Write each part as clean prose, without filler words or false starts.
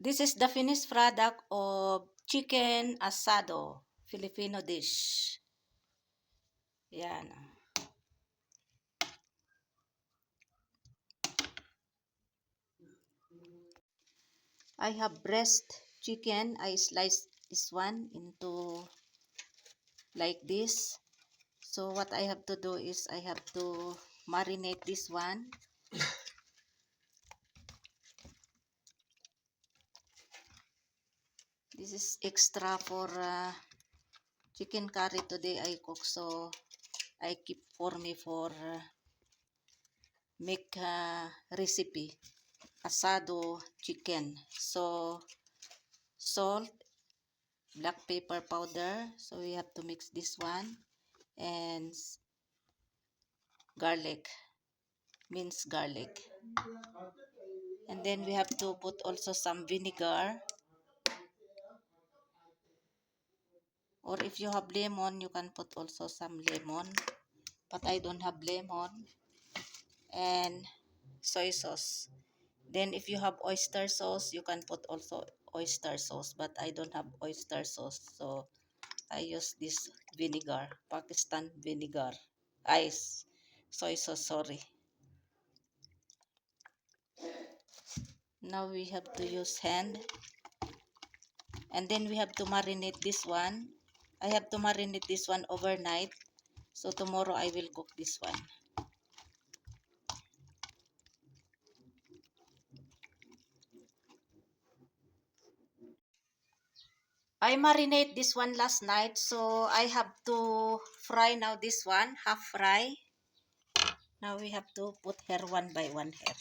This is the finished product of chicken asado, Filipino dish. Yan. I have breast chicken. I sliced this one into like this. So what I have to do is I have to marinate this one. This is extra for chicken curry today I cook, so I keep for me for make recipe asado chicken. So salt, black pepper powder, so we have to mix this one, and garlic, minced garlic, and then we have to put also some vinegar, or if you have lemon you can put also some lemon, but I don't have lemon, and soy sauce. Then if you have oyster sauce, you can put also oyster sauce, but I don't have oyster sauce, so I use this vinegar, Pakistan vinegar, ice, soy sauce, sorry. Now we have to use hand, and then we have to marinate this one. I have to marinate this one overnight, so tomorrow I will cook this one. I marinate this one last night, so I have to fry now this one, half fry. Now we have to put hair one by one hair.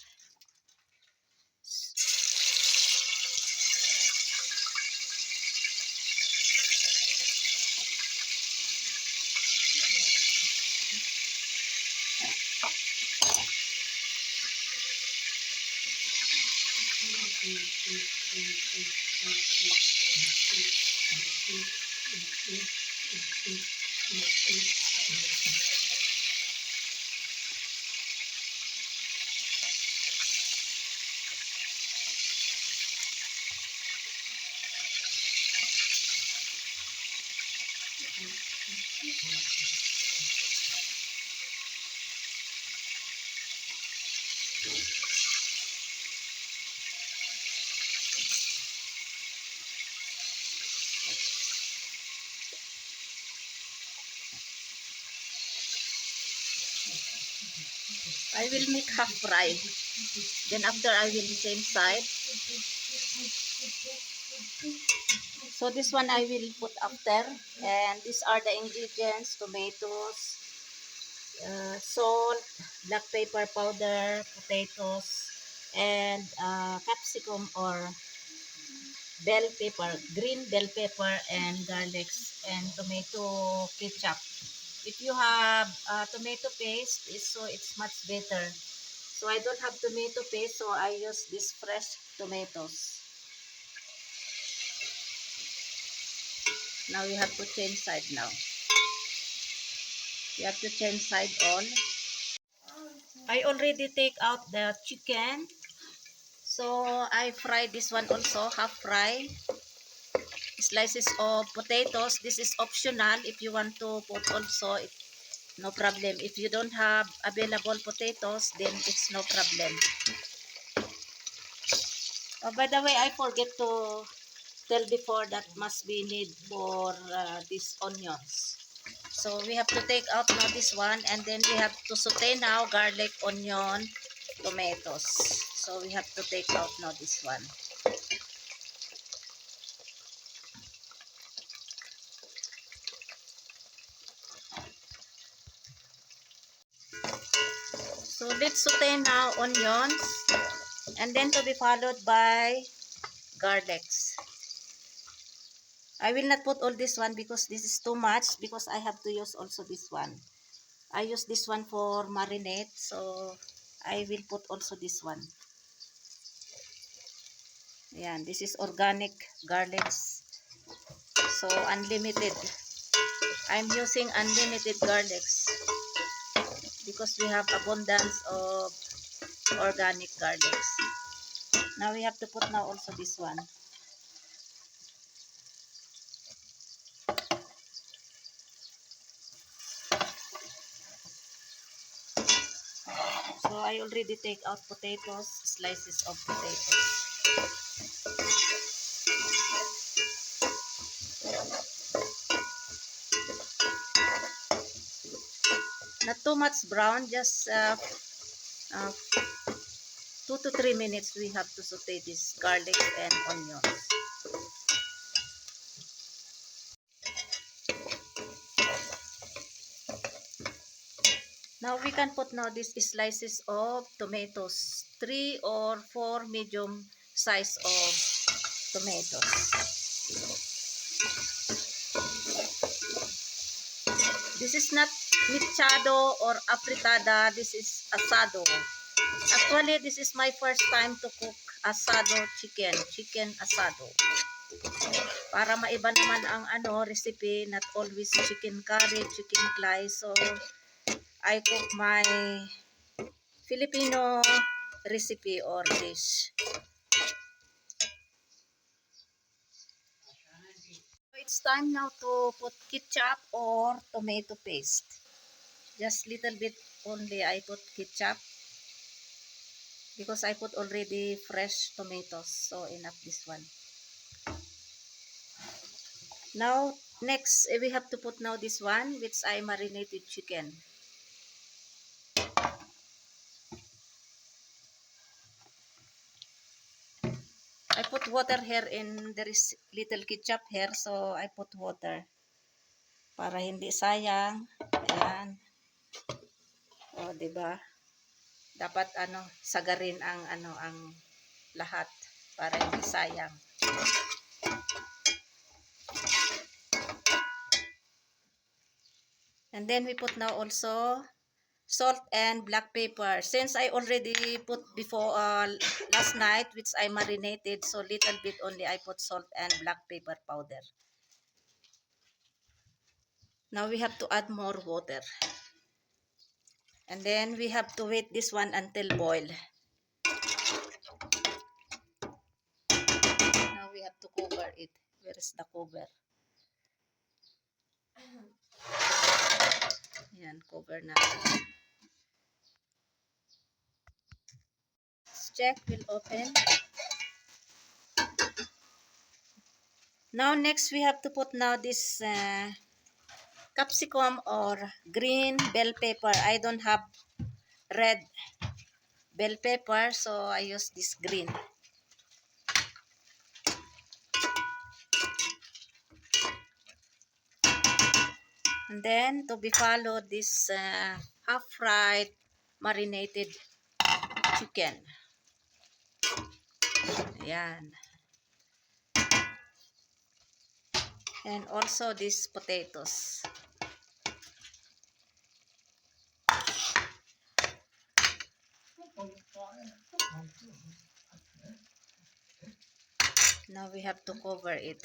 I will make half fry. Then after I will same side. So this one I will put after. And these are the ingredients: tomatoes, salt, black pepper powder, potatoes, and capsicum or bell pepper, green bell pepper, and garlics, and tomato ketchup. If you have tomato paste, so it's much better. So I don't have tomato paste, so I use this fresh tomatoes. Now you have to change side now. You have to change side on. I already take out the chicken. So I fry this one also, half fry. Slices of potatoes. This is optional. If you want to put also, no problem. If you don't have available potatoes, then it's no problem. Oh, by the way, I forget to tell before that must be need for these onions. So we have to take out now this one, and then we have to saute now garlic, onion, tomatoes. So we have to take out now this one. So let's saute now onions, and then to be followed by garlics. I will not put all this one because this is too much, because I have to use also this one. I use this one for marinade, so I will put also this one. Yan, this is organic garlics. So unlimited. I'm using unlimited garlics because we have abundance of organic garlics. Now we have to put now also this one. So I already take out potatoes, slices of potatoes. Not too much brown, just 2 to 3 minutes we have to saute this garlic and onions. Now we can put now these slices of tomatoes, 3 or 4 medium size of tomatoes. This is not mechado or afritada, this is asado. Actually, this is my first time to cook asado chicken asado. Para maiba naman ang recipe, not always chicken curry, chicken clay. So I cook my Filipino recipe or dish. So it's time now to put ketchup or tomato paste. Just little bit only I put ketchup because I put already fresh tomatoes. So enough this one. Now next we have to put now this one which I marinated chicken. I put water here and there is little ketchup here, so I put water para hindi sayang. Ayan. O, diba? Dapat sagarin ang ang lahat para hindi sayang. And then we put now also salt and black pepper. Since I already put before last night, which I marinated, so little bit only I put salt and black pepper powder. Now we have to add more water. And then we have to wait this one until boil. Now we have to cover it. Where is the cover? Ayan, cover natin. Let's check, we'll open. Now next we have to put now this capsicum or green bell pepper. I don't have red bell pepper, so I use this green. And then to be followed this half-fried marinated chicken. Ayan. And also these potatoes. Now we have to cover it.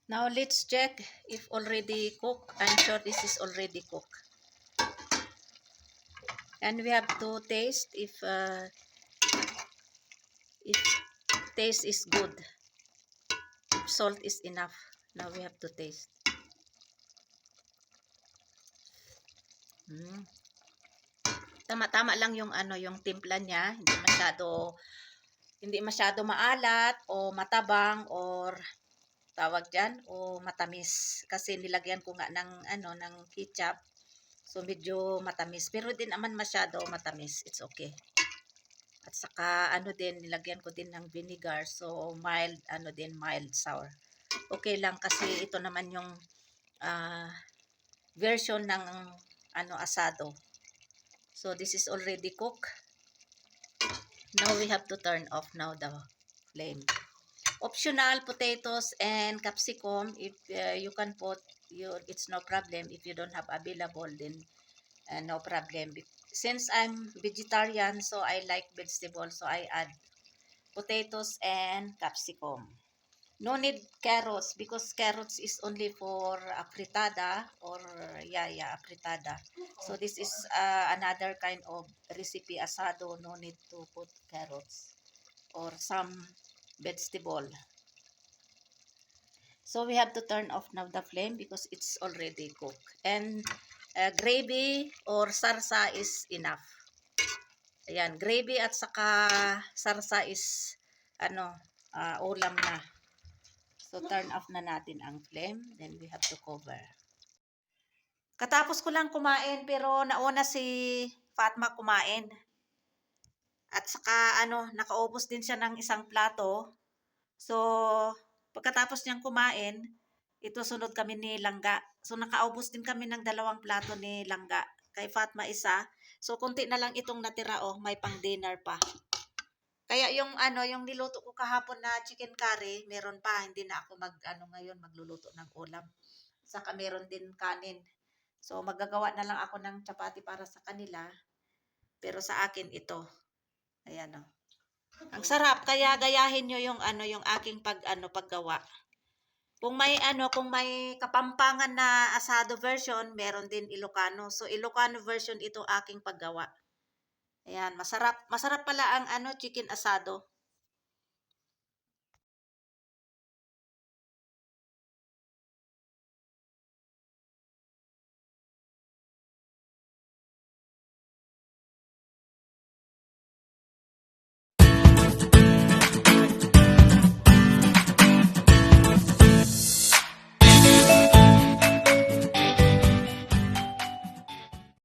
Now let's check if already cooked. I'm sure this is already cooked. And we have to taste if taste is good. If salt is enough. Now we have to taste. Tama-tama lang yung yung timpla niya, hindi masyado maalat o matabang or tawag diyan o matamis kasi nilagyan ko nga ng ng ketchup. So medyo matamis pero din naman masyado matamis. It's okay. At saka din nilagyan ko din ng vinegar so mild mild sour. Okay lang kasi ito naman yung version ng asado. So this is already cooked. Now we have to turn off now the flame. Optional potatoes and capsicum. If you can put, it's no problem. If you don't have available, then no problem. Since I'm vegetarian, so I like vegetables, so I add potatoes and capsicum. No need carrots because carrots is only for fritada or fritada. So this is another kind of recipe asado. No need to put carrots or some vegetable. So we have to turn off now the flame because it's already cooked. And gravy or sarsa is enough. Ayan, gravy at saka sarsa is ulam na. So turn off na natin ang flame, then we have to cover. Katapos ko lang kumain pero nauna si Fatma kumain. At saka nakaubos din siya ng isang plato. So pagkatapos niyang kumain, ito sunod kami ni Langga. So nakaubos din kami ng 2 plato ni Langga. Kay Fatma isa. So konti na lang itong natira, may pang dinner pa. Kaya yung niluto ko kahapon na chicken curry, meron pa, hindi na ako ngayon magluluto ng ulam. Saka meron din kanin. So magagawa na lang ako ng chapati para sa kanila. Pero sa akin ito. Ayan o. Ang sarap, kaya gayahin nyo yung aking paggawa. Kung may Kapampangan na asado version, meron din Ilocano. So Ilocano version ito aking paggawa. Ayan, masarap. Masarap pala ang chicken asado.